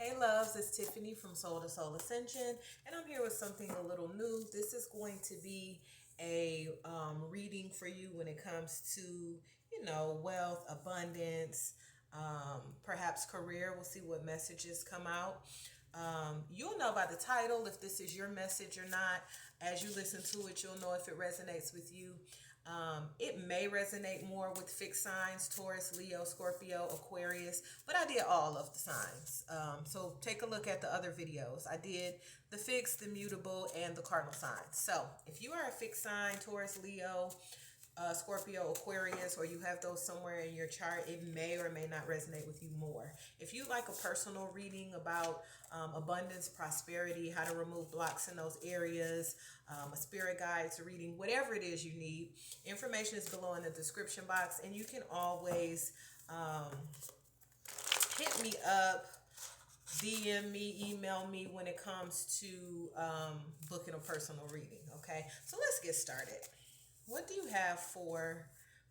Hey loves, it's Tiffany from Soul2Soul Ascension, and I'm here with something a little new. This is going to be a reading for you when it comes to, wealth, abundance, perhaps career. We'll see what messages come out. You'll know by the title if this is your message or not. As you listen to it, you'll know if it resonates with you. It may resonate more with fixed signs, Taurus, Leo, Scorpio, Aquarius, but I did all of the signs. So take a look at the other videos. I did the fixed, the mutable, and the cardinal signs. So if you are a fixed sign, Taurus, Leo, Scorpio, Aquarius, or you have those somewhere in your chart, it may or may not resonate with you more. If you like a personal reading about abundance, prosperity, how to remove blocks in those areas, a spirit guide to reading, whatever it is you need, information is below in the description box, and you can always hit me up, DM me, email me when it comes to booking a personal reading. Okay, so let's get started. What do you have for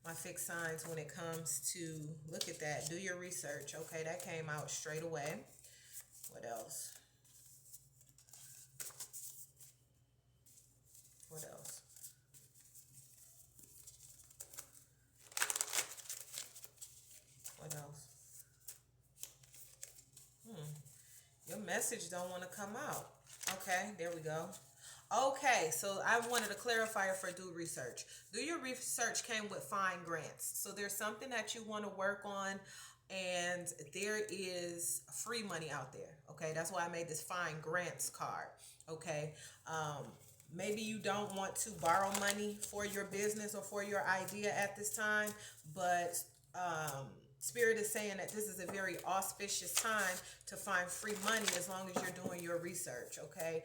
my fixed signs when it comes to, look at that, do your research. Okay, that came out straight away. What else? What else? What else? Your message don't want to come out. Okay, there we go. Okay, so I wanted a clarifier for do research. Do your research came with fine grants. So there's something that you want to work on, and there is free money out there. Okay, that's why I made this fine grants card. Okay, maybe you don't want to borrow money for your business or for your idea at this time, but Spirit is saying that this is a very auspicious time to find free money as long as you're doing your research, okay?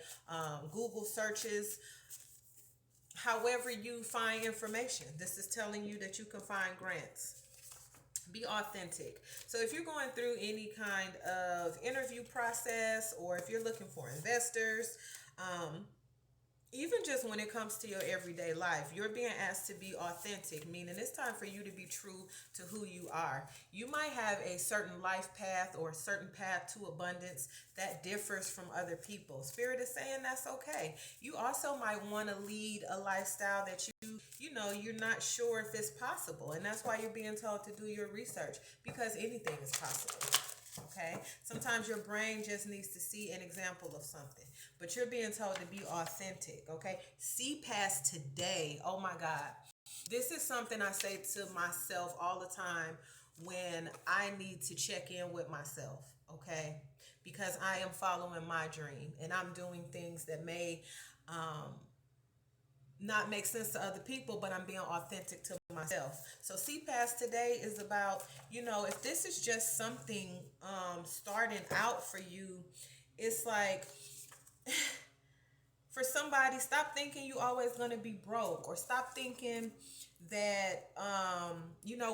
Google searches, however you find information. This is telling you that you can find grants. Be authentic. So if you're going through any kind of interview process, or if you're looking for investors, even just when it comes to your everyday life, you're being asked to be authentic, meaning it's time for you to be true to who you are. You might have a certain life path or a certain path to abundance that differs from other people. Spirit is saying that's okay. You also might want to lead a lifestyle that you're not sure if it's possible. And that's why you're being told to do your research, because anything is possible. Okay, sometimes your brain just needs to see an example of something, but you're being told to be authentic. Okay, see past today. Oh my God, this is something I say to myself all the time when I need to check in with myself. Okay, because I am following my dream and I'm doing things that may not make sense to other people, but I'm being authentic to myself. So see past today is about, if this is just something starting out for you, it's like for somebody, stop thinking you always gonna be broke, or stop thinking that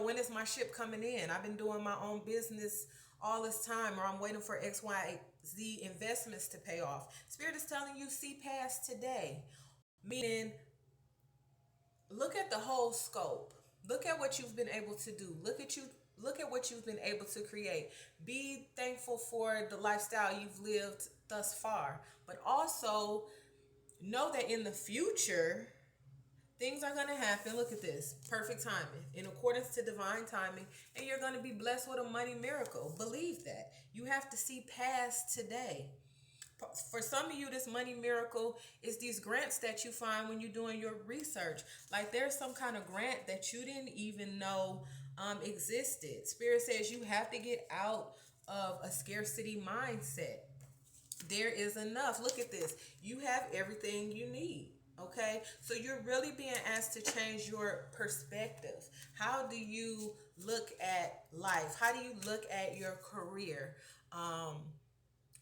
when is my ship coming in? I've been doing my own business all this time, or I'm waiting for XYZ investments to pay off. Spirit is telling you see past today, meaning look at the whole scope. Look at what you've been able to do. Look at what you've been able to create. Be thankful for the lifestyle you've lived thus far, but also know that in the future things are going to happen. Look at this. Perfect timing, in accordance to divine timing, and you're going to be blessed with a money miracle. Believe that. You have to see past today. For some of you, this money miracle is these grants that you find when you're doing your research. Like there's some kind of grant that you didn't even know existed. Spirit says you have to get out of a scarcity mindset. There is enough. Look at this. You have everything you need. Okay, so you're really being asked to change your perspective. How do you look at life? How do you look at your career?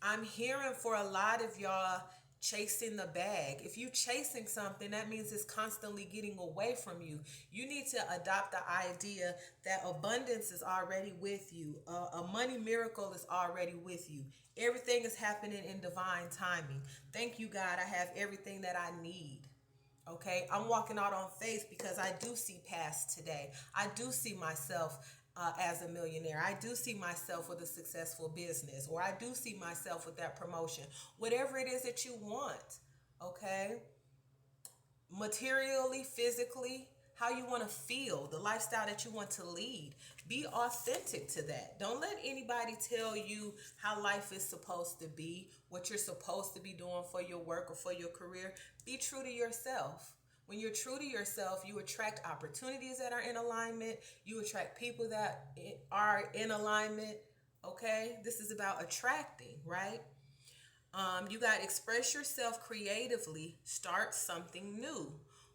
I'm hearing for a lot of y'all chasing the bag. If you chasing something, that means it's constantly getting away from you. You need to adopt the idea that abundance is already with you. A money miracle is already with you. Everything is happening in divine timing. Thank you, God. I have everything that I need. Okay, I'm walking out on faith because I do see past today. I do see myself as a millionaire. I do see myself with a successful business, or I do see myself with that promotion. Whatever it is that you want, okay? Materially, physically, how you want to feel, the lifestyle that you want to lead. Be authentic to that. Don't let anybody tell you how life is supposed to be, what you're supposed to be doing for your work or for your career. Be true to yourself. When you're true to yourself, you attract opportunities that are in alignment. You attract people that are in alignment. Okay? This is about attracting, right? You got to express yourself creatively. Start something new.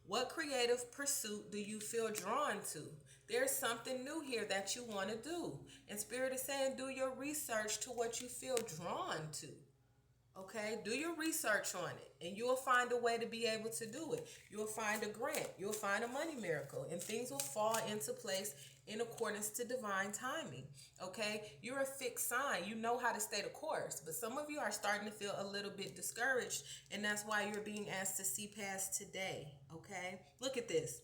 What creative pursuit do you feel drawn to? There's something new here that you want to do. And Spirit is saying do your research to what you feel drawn to. Okay, do your research on it, and you'll find a way to be able to do it. You'll find a grant, you'll find a money miracle, and things will fall into place in accordance to divine timing. Okay, you're a fixed sign. You know how to stay the course, but some of you are starting to feel a little bit discouraged, and that's why you're being asked to see past today. Okay, look at this.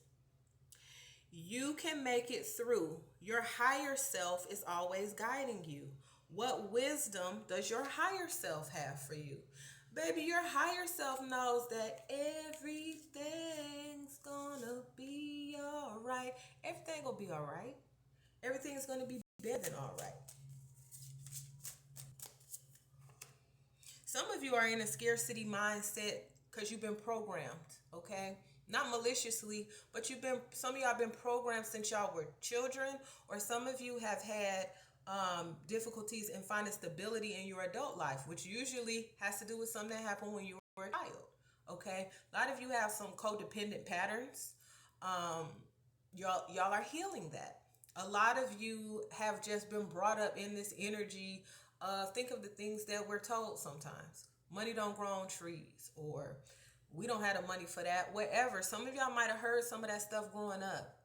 You can make it through. Your higher self is always guiding you. What wisdom does your higher self have for you? Baby, your higher self knows that everything's gonna be all right. Everything will be all right. Everything's gonna be better than all right. Some of you are in a scarcity mindset because you've been programmed, okay? Not maliciously, but some of y'all been programmed since y'all were children, or some of you have had difficulties in finding stability in your adult life, which usually has to do with something that happened when you were a child. Okay, a lot of you have some codependent patterns. Y'all are healing that. A lot of you have just been brought up in this energy of, think of the things that we're told sometimes. Money don't grow on trees, or we don't have the money for that. Whatever. Some of y'all might have heard some of that stuff growing up.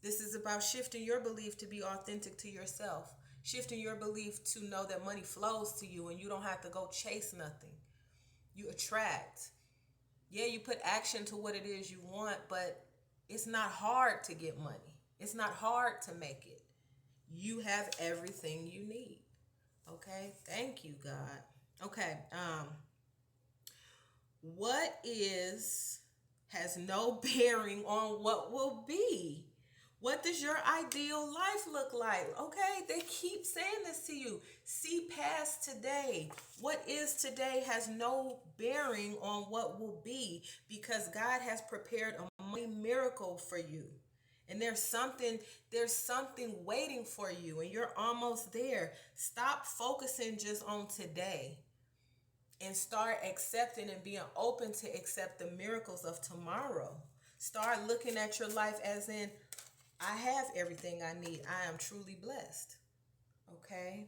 This is about shifting your belief to be authentic to yourself. Shifting your belief to know that money flows to you and you don't have to go chase nothing. You attract. Yeah, you put action to what it is you want, but it's not hard to get money. It's not hard to make it. You have everything you need. Okay? Thank you, God. Okay. What has no bearing on what will be? What does your ideal life look like? Okay, they keep saying this to you. See past today. What is today has no bearing on what will be, because God has prepared a money miracle for you. And there's something waiting for you, and you're almost there. Stop focusing just on today and start accepting and being open to accept the miracles of tomorrow. Start looking at your life as in, I have everything I need. I am truly blessed. Okay?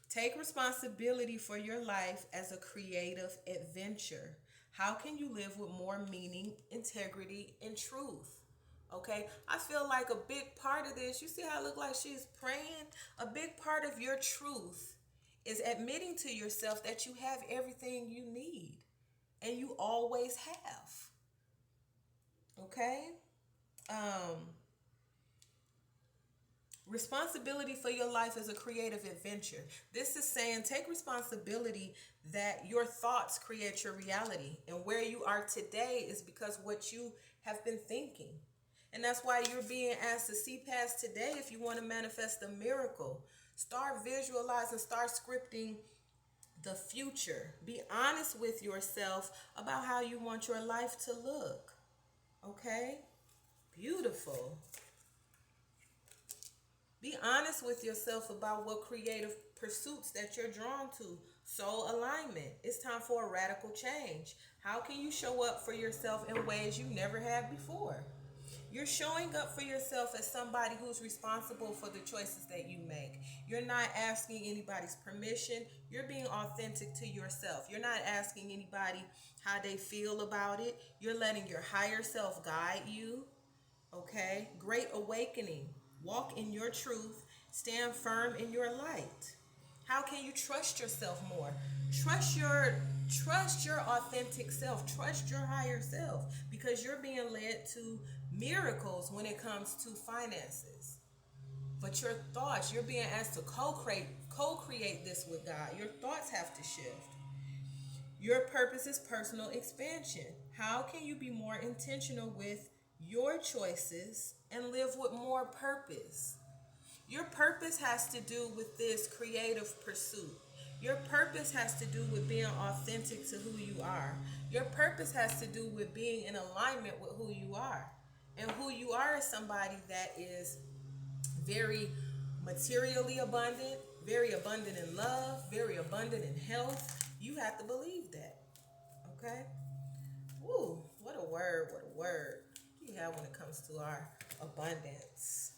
Take responsibility for your life as a creative adventure. How can you live with more meaning, integrity, and truth? Okay? I feel like a big part of this, you see how it look like she's praying? A big part of your truth is admitting to yourself that you have everything you need. And you always have. Okay? Responsibility for your life is a creative adventure. This is saying take responsibility that your thoughts create your reality. And where you are today is because what you have been thinking. And that's why you're being asked to see past today if you want to manifest a miracle. Start visualizing, start scripting the future. Be honest with yourself about how you want your life to look. Okay? Beautiful. Be honest with yourself about what creative pursuits that you're drawn to. Soul alignment. It's time for a radical change. How can you show up for yourself in ways you never had before? You're showing up for yourself as somebody who's responsible for the choices that you make. You're not asking anybody's permission. You're being authentic to yourself. You're not asking anybody how they feel about it. You're letting your higher self guide you. Okay? Great awakening. Walk in your truth. Stand firm in your light. How can you trust yourself more? Trust your authentic self. Trust your higher self, because you're being led to miracles when it comes to finances. But your thoughts, you're being asked to co-create this with God. Your thoughts have to shift. Your purpose is personal expansion. How can you be more intentional with your choices and live with more purpose? Your purpose has to do with this creative pursuit. Your purpose has to do with being authentic to who you are. Your purpose has to do with being in alignment with who you are. And who you are is somebody that is very materially abundant, very abundant in love, very abundant in health. You have to believe that. Okay? Woo, what a word, what a word. You have when it comes to our abundance.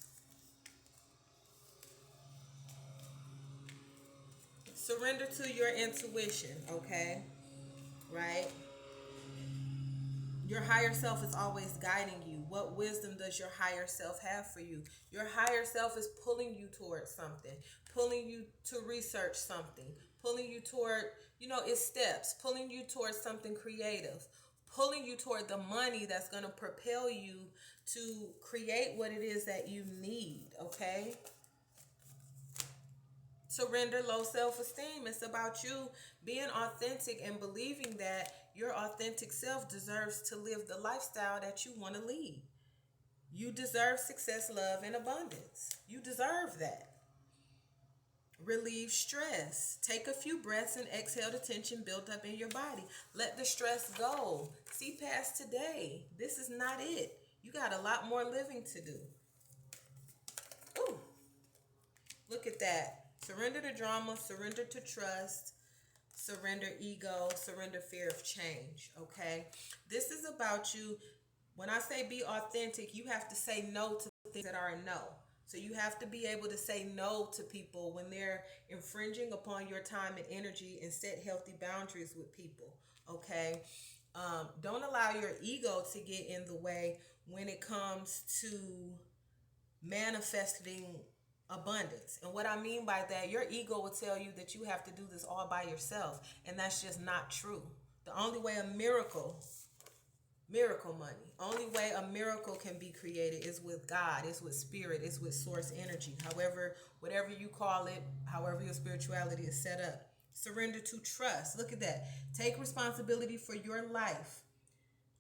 Surrender to your intuition, okay? Right? Your higher self is always guiding you. What wisdom does your higher self have for you? Your higher self is pulling you towards something, pulling you to research something, pulling you toward, it's steps, pulling you towards something creative, pulling you toward the money that's going to propel you to create what it is that you need, okay? Surrender low self-esteem. It's about you being authentic and believing that your authentic self deserves to live the lifestyle that you want to lead. You deserve success, love, and abundance. You deserve that. Relieve stress. Take a few breaths and exhale the tension built up in your body. Let the stress go. See past today. This is not it. You got a lot more living to do. Ooh. Look at that. Surrender to drama, surrender to trust, surrender ego, surrender fear of change, okay? This is about you. When I say be authentic, you have to say no to things that are a no. So you have to be able to say no to people when they're infringing upon your time and energy, and set healthy boundaries with people, okay? Don't allow your ego to get in the way when it comes to manifesting abundance. And what I mean by that, your ego will tell you that you have to do this all by yourself, and that's just not true. The only way a miracle money, only way a miracle can be created is with God, is with spirit, is with source energy, however, whatever you call it, however your spirituality is set up. Surrender to trust. Look at that. Take responsibility for your life.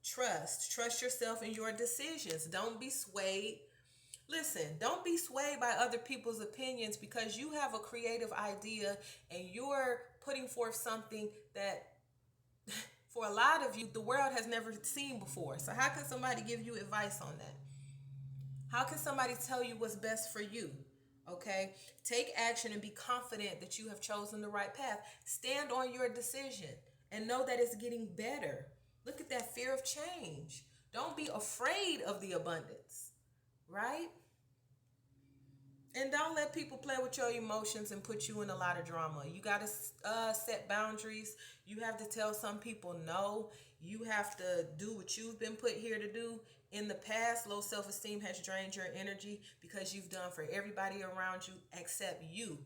Trust yourself and your decisions. Don't be swayed. Listen, don't be swayed by other people's opinions, because you have a creative idea and you're putting forth something that for a lot of you, the world has never seen before. So how can somebody give you advice on that? How can somebody tell you what's best for you? Okay? Take action and be confident that you have chosen the right path. Stand on your decision and know that it's getting better. Look at that fear of change. Don't be afraid of the abundance. Right? And don't let people play with your emotions and put you in a lot of drama. You got to set boundaries. You have to tell some people no. You have to do what you've been put here to do. In the past, low self-esteem has drained your energy because you've done for everybody around you except you.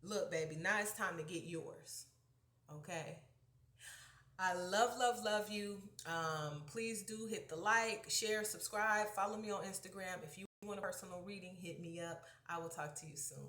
Look, baby, now it's time to get yours. Okay? I love you. Please do hit the like, share, subscribe, follow me on Instagram. If you want a personal reading, hit me up. I will talk to you soon.